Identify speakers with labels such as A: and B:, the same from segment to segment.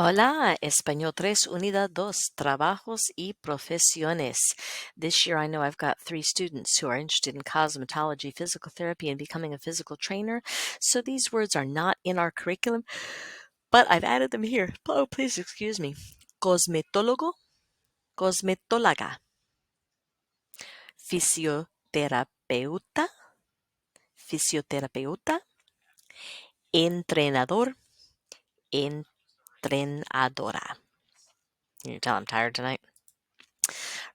A: Hola, Español 3, Unidad 2, Trabajos y Profesiones. This year I know I've got 3 students who are interested in cosmetology, physical therapy, and becoming a physical trainer. So these words are not in our curriculum, but I've added them here. Oh, please excuse me. Cosmetólogo, cosmetóloga. Fisioterapeuta, fisioterapeuta. Entrenador, entrenadora. Can you tell I'm tired tonight?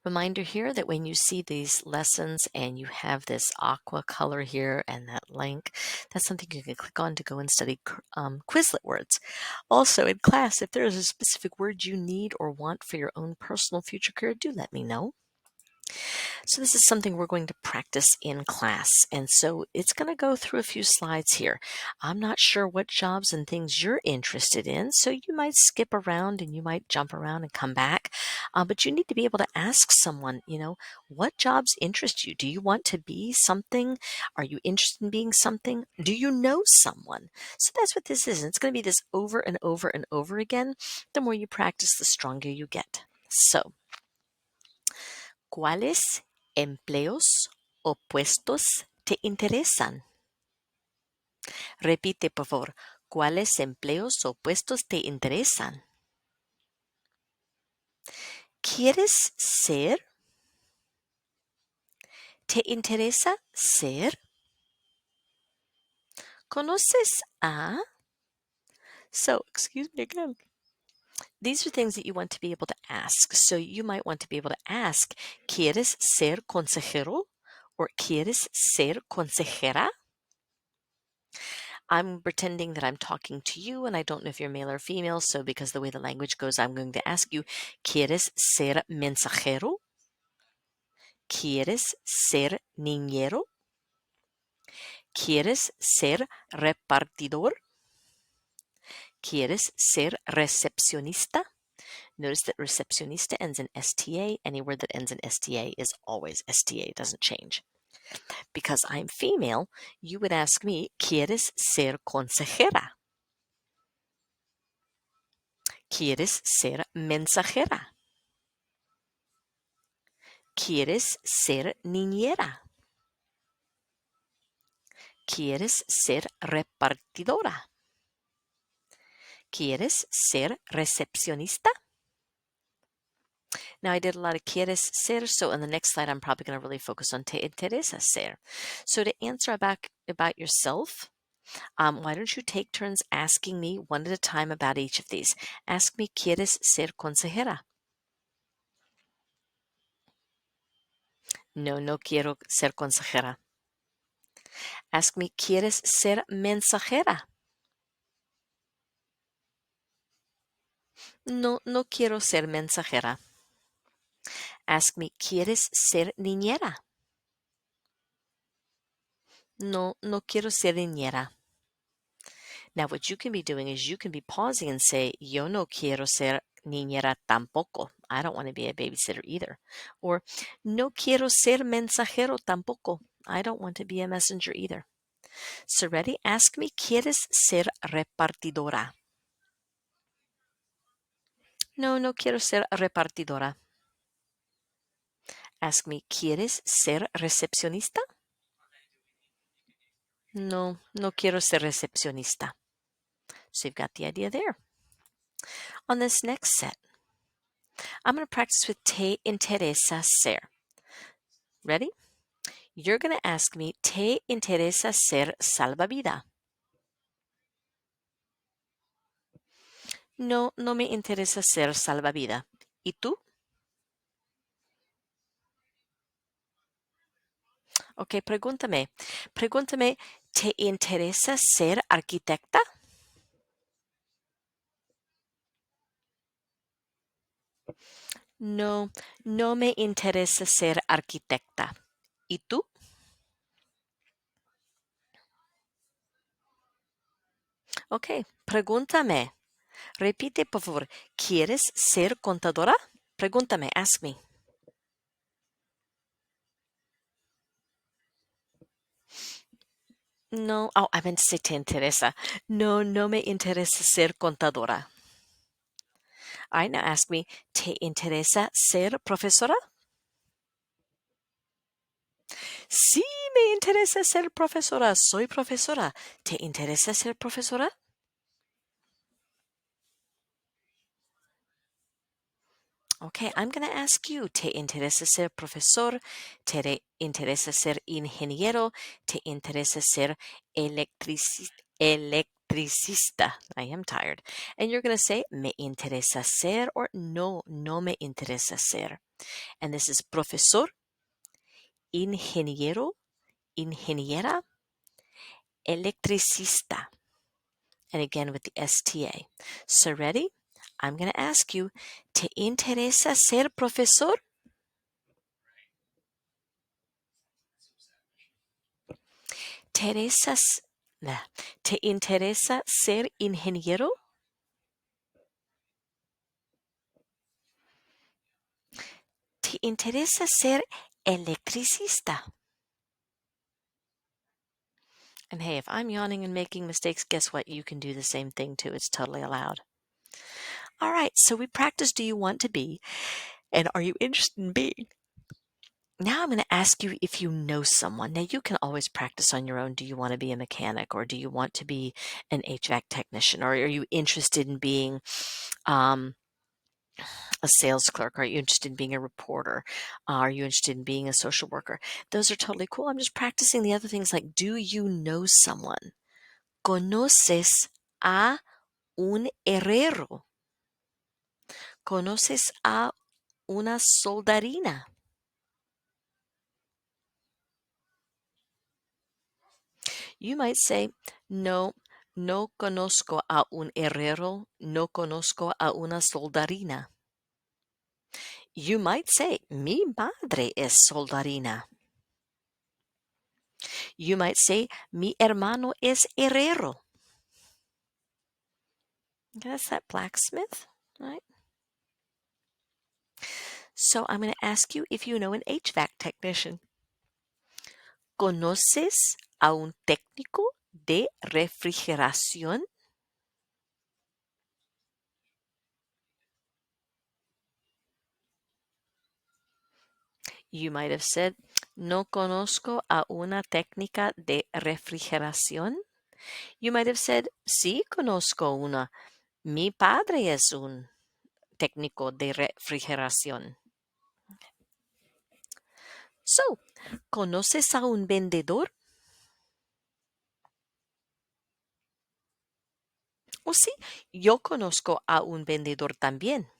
A: Reminder here that when you see these lessons and you have this aqua color here and that link, that's something you can click on to go and study Quizlet words. Also in class, if there is a specific word you need or want for your own personal future career, do let me know. So this is something we're going to practice in class. And so it's going to go through a few slides here. I'm not sure what jobs and things you're interested in, so you might skip around and you might jump around and come back. But you need to be able to ask someone, what jobs interest you? Do you want to be something? Are you interested in being something? Do you know someone? So that's what this is. And it's going to be this over and over and over again. The more you practice, the stronger you get. So, ¿cuáles empleos o puestos te interesan? Repite, por favor. ¿Cuáles empleos o puestos te interesan? ¿Quieres ser? ¿Te interesa ser? ¿Conoces a? So, excuse me again. These are things that you want to be able to ask. So you might want to be able to ask, ¿quieres ser consejero? Or ¿quieres ser consejera? I'm pretending that I'm talking to you and I don't know if you're male or female, so because the way the language goes, I'm going to ask you, ¿quieres ser mensajero? ¿Quieres ser niñero? ¿Quieres ser repartidor? ¿Quieres ser recepcionista? Notice that recepcionista ends in STA. Any word that ends in STA is always STA, it doesn't change. Because I'm female, you would ask me, ¿quieres ser consejera? ¿Quieres ser mensajera? ¿Quieres ser niñera? ¿Quieres ser repartidora? ¿Quieres ser recepcionista? Now, I did a lot of quieres ser, so in the next slide, I'm probably going to really focus on te interesa ser. So to answer about yourself, why don't you take turns asking me one at a time about each of these? Ask me, ¿quieres ser consejera? No, no quiero ser consejera. Ask me, ¿quieres ser mensajera? No, no quiero ser mensajera. Ask me, ¿quieres ser niñera? No, no quiero ser niñera. Now, what you can be doing is you can be pausing and say, yo no quiero ser niñera tampoco. I don't want to be a babysitter either. Or, no quiero ser mensajero tampoco. I don't want to be a messenger either. So ready? Ask me, ¿quieres ser repartidora? No, no quiero ser repartidora. Ask me, ¿quieres ser recepcionista? No, no quiero ser recepcionista. So you've got the idea there. On this next set, I'm going to practice with te interesa ser. Ready? You're going to ask me, ¿te interesa ser salvavidas? No, no me interesa ser salvavidas. ¿Y tú? Ok, pregúntame. Pregúntame, ¿te interesa ser arquitecta? No, no me interesa ser arquitecta. ¿Y tú? Ok, pregúntame. Repite, por favor. ¿Quieres ser contadora? Pregúntame, ask me. No, I meant to say te interesa. No, no me interesa ser contadora. All right, now ask me, ¿te interesa ser profesora? Sí, me interesa ser profesora. Soy profesora. ¿Te interesa ser profesora? Okay, I'm going to ask you, ¿te interesa ser profesor? ¿Te interesa ser ingeniero? ¿Te interesa ser electricista? I am tired. And you're going to say, me interesa ser or no, no me interesa ser. And this is profesor, ingeniero, ingeniera, electricista. And again with the STA. So ready? I'm going to ask you, ¿te interesa ser profesor? Teresas, ¿te interesa ser ingeniero? ¿Te interesa ser electricista? And hey, if I'm yawning and making mistakes, guess what? You can do the same thing too. It's totally allowed. All right, so we practiced do you want to be and are you interested in being? Now I'm going to ask you if you know someone. Now you can always practice on your own. Do you want to be a mechanic or do you want to be an HVAC technician or are you interested in being a sales clerk? Are you interested in being a reporter? Are you interested in being a social worker? Those are totally cool. I'm just practicing the other things like, do you know someone? ¿Conoces a un herrero? ¿Conoces a una soldarina? You might say, no, no conozco a un herrero, no conozco a una soldarina. You might say, mi madre es soldarina. You might say, mi hermano es herrero. That's that blacksmith, right? So I'm going to ask you if you know an HVAC technician. ¿Conoces a un técnico de refrigeración? You might have said, no conozco a una técnica de refrigeración. You might have said, sí conozco una. Mi padre es un técnico de refrigeración. So, ¿conoces a un vendedor? O sí, yo conozco a un vendedor también.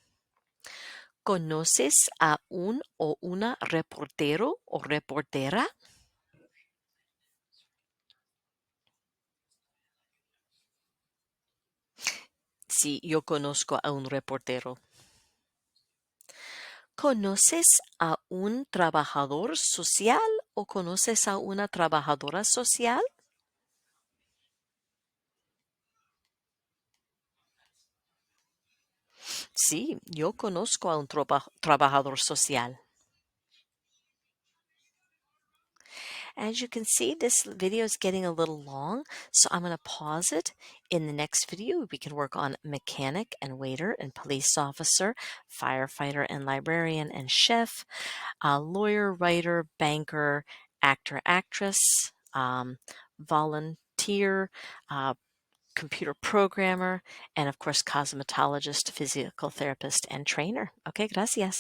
A: ¿Conoces a un o una reportero o reportera? Sí, yo conozco a un reportero. ¿Conoces a un trabajador social o conoces a una trabajadora social? Sí, yo conozco a un trabajador social. As you can see, this video is getting a little long, so I'm going to pause it. In the next video, we can work on mechanic and waiter and police officer, firefighter and librarian and chef, lawyer, writer, banker, actor, actress, volunteer, computer programmer, and of course, cosmetologist, physical therapist, and trainer. Okay, gracias.